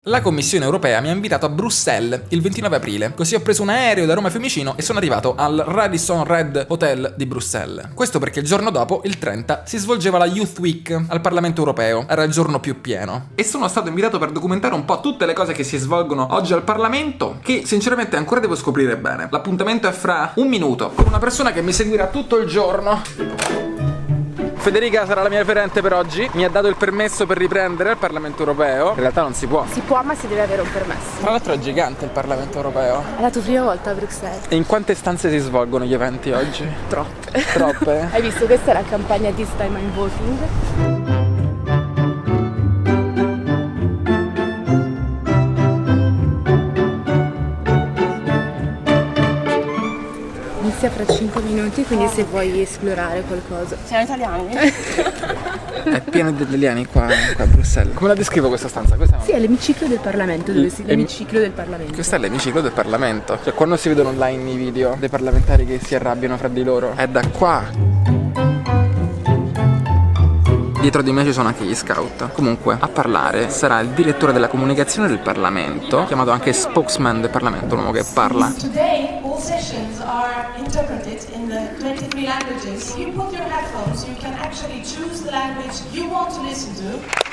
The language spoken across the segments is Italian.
La Commissione Europea mi ha invitato a Bruxelles il 29 aprile, così ho preso un aereo da Roma Fiumicino e sono arrivato al Radisson Red Hotel di Bruxelles. Questo perché il giorno dopo, il 30, si svolgeva la Youth Week al Parlamento Europeo, era il giorno più pieno. E sono stato invitato per documentare un po' tutte le cose che si svolgono oggi al Parlamento, che sinceramente ancora devo scoprire bene. L'appuntamento è fra un minuto, con una persona che mi seguirà tutto il giorno. Federica sarà la mia referente per oggi, mi ha dato il permesso per riprendere al Parlamento Europeo. In realtà non si può. Si può, ma si deve avere un permesso. Tra l'altro è gigante il Parlamento Europeo. È la tua prima volta a Bruxelles? E in quante stanze si svolgono gli eventi oggi? Troppe. Troppe? Hai visto, questa è la campagna This Time I'm Voting. Inizia fra 5 minuti, quindi se vuoi esplorare qualcosa. Siamo italiani? È pieno di italiani qua a Bruxelles. Come la descrivo questa stanza? Sì, è l'emiciclo del Parlamento, l'emiciclo del Parlamento. Questo è l'emiciclo del Parlamento. Cioè quando si vedono online i video dei parlamentari che si arrabbiano fra di loro, è da qua. Dietro di me ci sono anche gli scout. Comunque, a parlare sarà il direttore della comunicazione del Parlamento, chiamato anche spokesman del Parlamento, un uomo che parla. Today, all sessions are interpreted in the 23 languages. If you put your headphones, you can actually choose the language you want to listen to.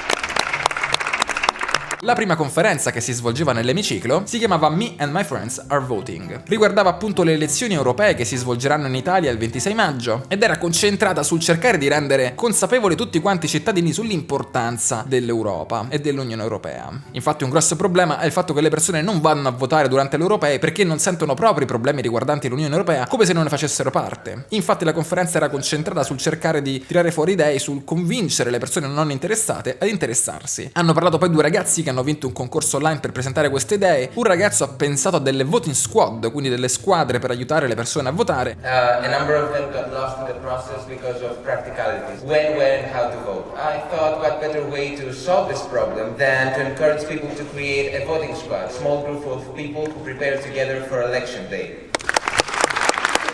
La prima conferenza che si svolgeva nell'emiciclo si chiamava Me and My Friends Are Voting. Riguardava appunto le elezioni europee che si svolgeranno in Italia il 26 maggio ed era concentrata sul cercare di rendere consapevoli tutti quanti i cittadini sull'importanza dell'Europa e dell'Unione Europea. Infatti un grosso problema è il fatto che le persone non vanno a votare durante le europee perché non sentono proprio i problemi riguardanti l'Unione Europea come se non ne facessero parte. Infatti la conferenza era concentrata sul cercare di tirare fuori idee, sul convincere le persone non interessate ad interessarsi. Hanno parlato poi due ragazzi che hanno vinto un concorso online per presentare queste idee. Un ragazzo ha pensato a delle voting squad, quindi delle squadre per aiutare le persone a votare. A number of them got lost in the process because of practicalities. When, where, and how to vote. I thought what better way to solve this problem than to encourage people to create a voting squad, a small group of people who prepare together for election day.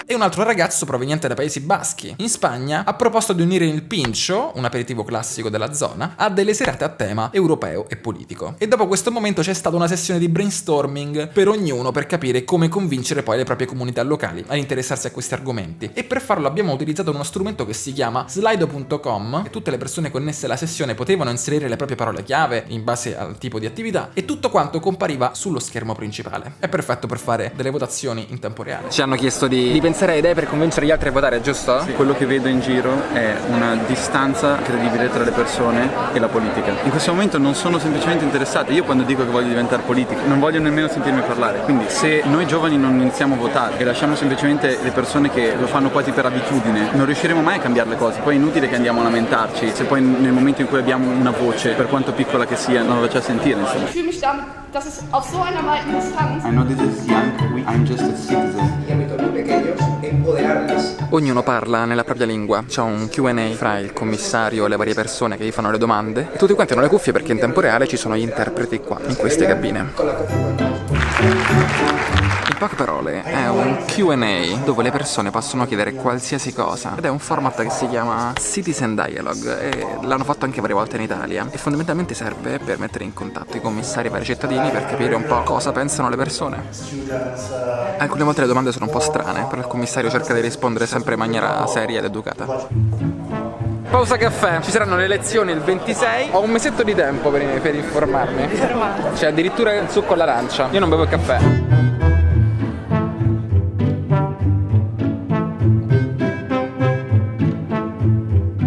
E un altro ragazzo proveniente dai Paesi Baschi, in Spagna, ha proposto di unire il pincho, un aperitivo classico della zona, a delle serate a tema europeo e politico. E dopo questo momento c'è stata una sessione di brainstorming per ognuno per capire come convincere poi le proprie comunità locali ad interessarsi a questi argomenti. E per farlo abbiamo utilizzato uno strumento che si chiama slido.com e tutte le persone connesse alla sessione potevano inserire le proprie parole chiave in base al tipo di attività e tutto quanto compariva sullo schermo principale. È perfetto per fare delle votazioni in tempo reale. Ci hanno chiesto di pensare a idee per convincere gli altri a votare, giusto? Sì. Quello che vedo in giro è una distanza incredibile tra le persone e la politica. In questo momento non sono semplicemente interessati. Io quando dico che voglio diventare politico non voglio nemmeno sentirmi parlare. Quindi se noi giovani non iniziamo a votare e lasciamo semplicemente le persone che lo fanno quasi per abitudine, non riusciremo mai a cambiare le cose. Poi è inutile che andiamo a lamentarci se poi nel momento in cui abbiamo una voce, per quanto piccola che sia, non la faccia sentire, insomma. Ich fühle mich damit, dass es auf so einer weiten Distanz. I know this is young, I'm just a citizen. Ognuno parla nella propria lingua, c'è un Q&A fra il commissario e le varie persone che gli fanno le domande e tutti quanti hanno le cuffie perché in tempo reale ci sono gli interpreti qua, in queste cabine. In poche parole è un Q&A dove le persone possono chiedere qualsiasi cosa ed è un format che si chiama Citizen Dialogue e l'hanno fatto anche varie volte in Italia e fondamentalmente serve per mettere in contatto i commissari e i vari cittadini per capire un po' cosa pensano le persone. Alcune volte le domande sono un po' strane, però il commissario cerca di rispondere sempre in maniera seria ed educata. Pausa caffè, ci saranno le elezioni il 26, ho un mesetto di tempo per informarmi. C'è addirittura il succo all'arancia, io non bevo il caffè.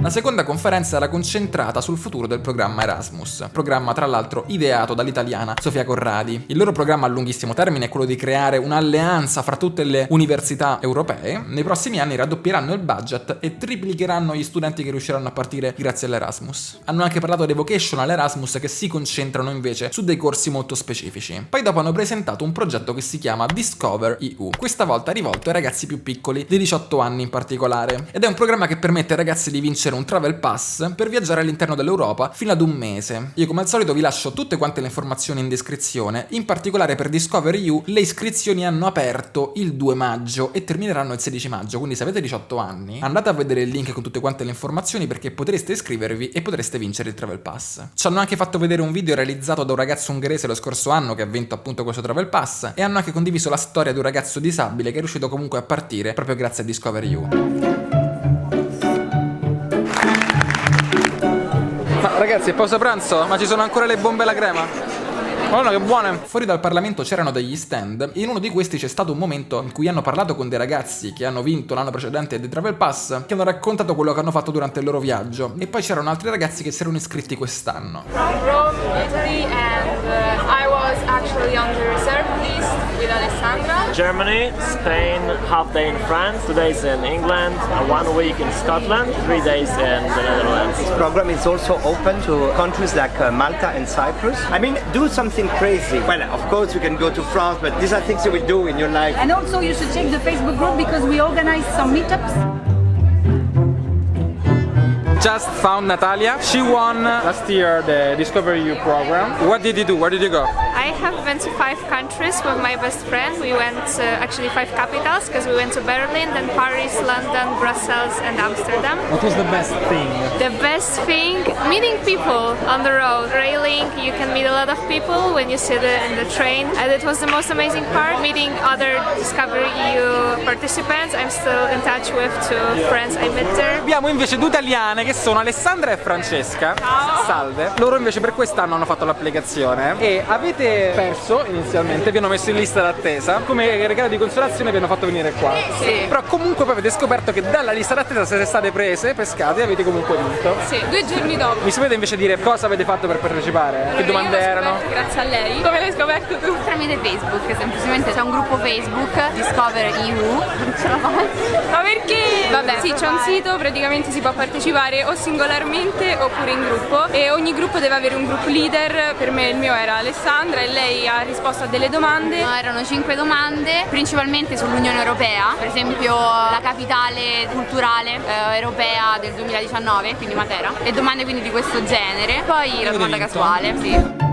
La seconda conferenza era concentrata sul futuro del programma Erasmus, programma tra l'altro ideato dall'italiana Sofia Corradi. Il loro programma a lunghissimo termine è quello di creare un'alleanza fra tutte le università europee. Nei prossimi anni raddoppieranno il budget e triplicheranno gli studenti che riusciranno a partire grazie all'Erasmus. Hanno anche parlato dei vocational Erasmus che si concentrano invece su dei corsi molto specifici. Poi dopo hanno presentato un progetto che si chiama Discover EU, questa volta rivolto ai ragazzi più piccoli, di 18 anni in particolare. Ed è un programma che permette ai ragazzi di vincere un travel pass per viaggiare all'interno dell'Europa fino ad un mese. Io come al solito vi lascio tutte quante le informazioni in descrizione, in particolare per Discover EU le iscrizioni hanno aperto il 2 maggio e termineranno il 16 maggio, quindi se avete 18 anni andate a vedere il link con tutte quante le informazioni perché potreste iscrivervi e potreste vincere il travel pass. Ci hanno anche fatto vedere un video realizzato da un ragazzo ungherese lo scorso anno che ha vinto appunto questo travel pass e hanno anche condiviso la storia di un ragazzo disabile che è riuscito comunque a partire proprio grazie a Discover EU. Ma ragazzi, è pausa pranzo? Ma ci sono ancora le bombe alla crema? Madonna che buone! Fuori dal Parlamento c'erano degli stand e in uno di questi c'è stato un momento in cui hanno parlato con dei ragazzi che hanno vinto l'anno precedente dei Travel Pass, che hanno raccontato quello che hanno fatto durante il loro viaggio, e poi c'erano altri ragazzi che si erano iscritti quest'anno. From Rome, Italy, and I was actually on the reserve list with Alessandra. Germany, Spain, half day in France, 2 days in England, 1 week in Scotland, 3 days in the Netherlands. This program is also open to countries like Malta and Cyprus. I mean, do something crazy. Well, of course you can go to France, but these are things you will do in your life. And also you should check the Facebook group because we organize some meetups. Just found Natalia. She won last year the Discover EU program. What did you do? Where did you go? I have been to 5 countries with my best friend. We went actually 5 capitals because we went to Berlin, then Paris, London, Brussels and Amsterdam. What was the best thing? The best thing, meeting people on the road. Railing, you can meet a lot of people when you sit in the train. And it was the most amazing part, meeting other Discover EU participants. I'm still in touch with 2 friends I met there. Abbiamo invece 2 italiane che sono Alessandra e Francesca. Ciao. Salve. Loro invece per quest'anno hanno fatto l'applicazione e avete perso inizialmente, vi hanno messo in lista d'attesa. Come regalo di consolazione vi hanno fatto venire qua. Sì. Però comunque poi avete scoperto che dalla lista d'attesa siete state prese, pescate e avete comunque vinto. Sì, 2 giorni dopo. Mi sapete invece dire cosa avete fatto per partecipare? Che domande erano? Grazie a lei. Come l'hai scoperto tu? Tramite Facebook, semplicemente c'è un gruppo Facebook, Discover EU. Non ce la faccio. Ma perché? Vabbè, sì, c'è un sito, praticamente si può partecipare o singolarmente oppure in gruppo e ogni gruppo deve avere un group leader. Per me il mio era Alessandra e lei ha risposto a delle domande. No, erano 5 domande, principalmente sull'Unione Europea, per esempio la capitale culturale europea del 2019, quindi Matera, e domande quindi di questo genere. Poi la domanda casuale, sì.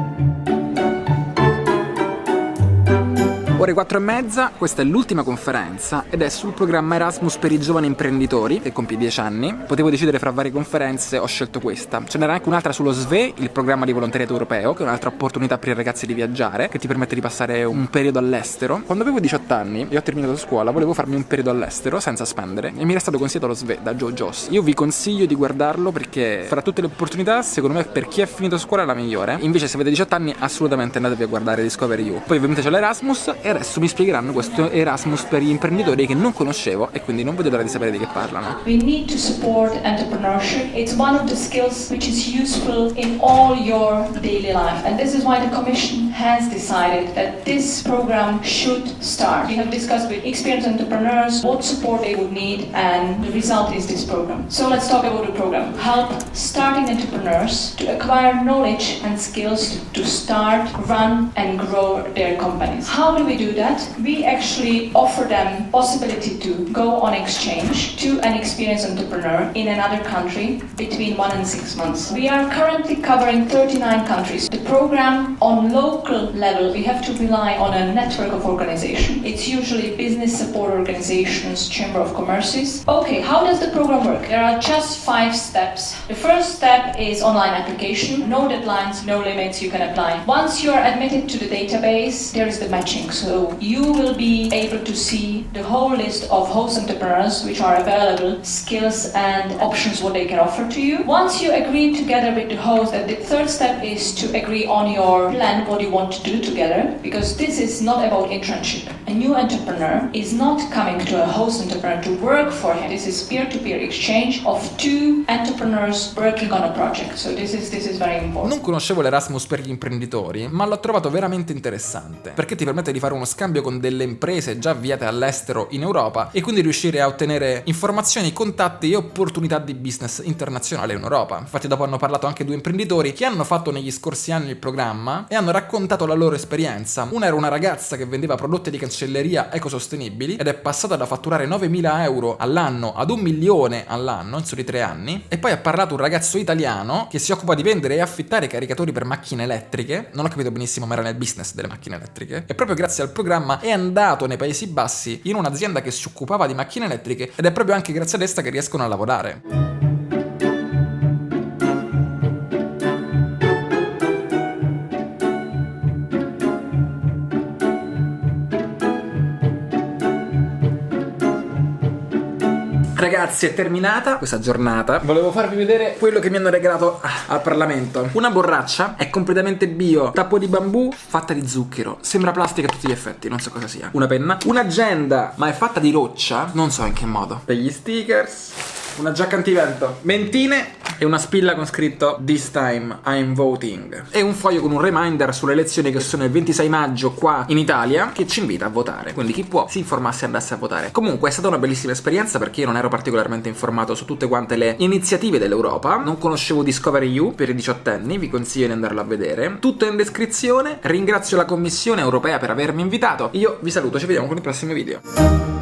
Ore 4:30, questa è l'ultima conferenza ed è sul programma Erasmus per i giovani imprenditori che compie 10 anni. Potevo decidere fra varie conferenze, ho scelto questa. Ce n'era anche un'altra sullo SVE, il programma di volontariato europeo, che è un'altra opportunità per i ragazzi di viaggiare, che ti permette di passare un periodo all'estero. Quando avevo 18 anni e ho terminato scuola, volevo farmi un periodo all'estero senza spendere e mi era stato consigliato lo SVE da Joe Joss. Io vi consiglio di guardarlo perché fra tutte le opportunità, secondo me per chi ha finito scuola è la migliore. Invece se avete 18 anni assolutamente andatevi a guardare Discover EU. Poi ovviamente c'è l'Erasmus e adesso mi spiegheranno questo Erasmus per gli imprenditori che non conoscevo e quindi non vedo l'ora di sapere di che parlano. We need to support entrepreneurship. It's one of the skills which is useful in all your daily life, and this is why the Commission has decided that this program should start. We have discussed with experienced entrepreneurs what support they would need, and the result is this program. So let's talk about the program. Help starting entrepreneurs to acquire knowledge and skills to start, run and grow their companies. How do we do that? We actually offer them possibility to go on exchange to an experienced entrepreneur in another country between 1 and 6 months. We are currently covering 39 countries. The program on local level, we have to rely on a network of organizations. It's usually business support organizations, chamber of commerces. Okay, how does the program work? There are just 5 steps. The first step is online application. No deadlines, no limits, you can apply. Once you are admitted to the database, there is the matching. So you will be able to see the whole list of host entrepreneurs which are available, skills and options what they can offer to you. Once you agree together with the host, the third step is to agree on your plan, what you want to do together, because this is not about internship. A new entrepreneur is not coming to a host entrepreneur to work for him. This is peer-to-peer exchange of 2 entrepreneurs working on a project. So this is very important. Non conoscevo l'Erasmus per gli imprenditori, ma l'ho trovato veramente interessante, perché ti permette di fare uno uno scambio con delle imprese già avviate all'estero in Europa e quindi riuscire a ottenere informazioni, contatti e opportunità di business internazionale in Europa. Infatti dopo hanno parlato anche 2 imprenditori che hanno fatto negli scorsi anni il programma e hanno raccontato la loro esperienza. Una era una ragazza che vendeva prodotti di cancelleria ecosostenibili ed è passata da fatturare 9.000 euro all'anno ad 1 milione all'anno in soli 3 anni. E poi ha parlato un ragazzo italiano che si occupa di vendere e affittare caricatori per macchine elettriche. Non ho capito benissimo, ma era nel business delle macchine elettriche. E proprio grazie al programma è andato nei Paesi Bassi in un'azienda che si occupava di macchine elettriche ed è proprio anche grazie ad essa che riescono a lavorare. Ragazzi, è terminata questa giornata. Volevo farvi vedere quello che mi hanno regalato al Parlamento. Una borraccia, è completamente bio, tappo di bambù, fatta di zucchero. Sembra plastica a tutti gli effetti, non so cosa sia. Una penna, un'agenda, ma è fatta di roccia, non so in che modo. Degli stickers, una giacca antivento, mentine e una spilla con scritto "This time I'm voting" e un foglio con un reminder sulle elezioni che sono il 26 maggio qua in Italia, che ci invita a votare, quindi chi può si informasse e andasse a votare. Comunque è stata una bellissima esperienza perché io non ero particolarmente informato su tutte quante le iniziative dell'Europa, non conoscevo Discovery EU per i 18enni, vi consiglio di andarlo a vedere, tutto in descrizione. Ringrazio la Commissione Europea per avermi invitato, io vi saluto, ci vediamo con il prossimo video.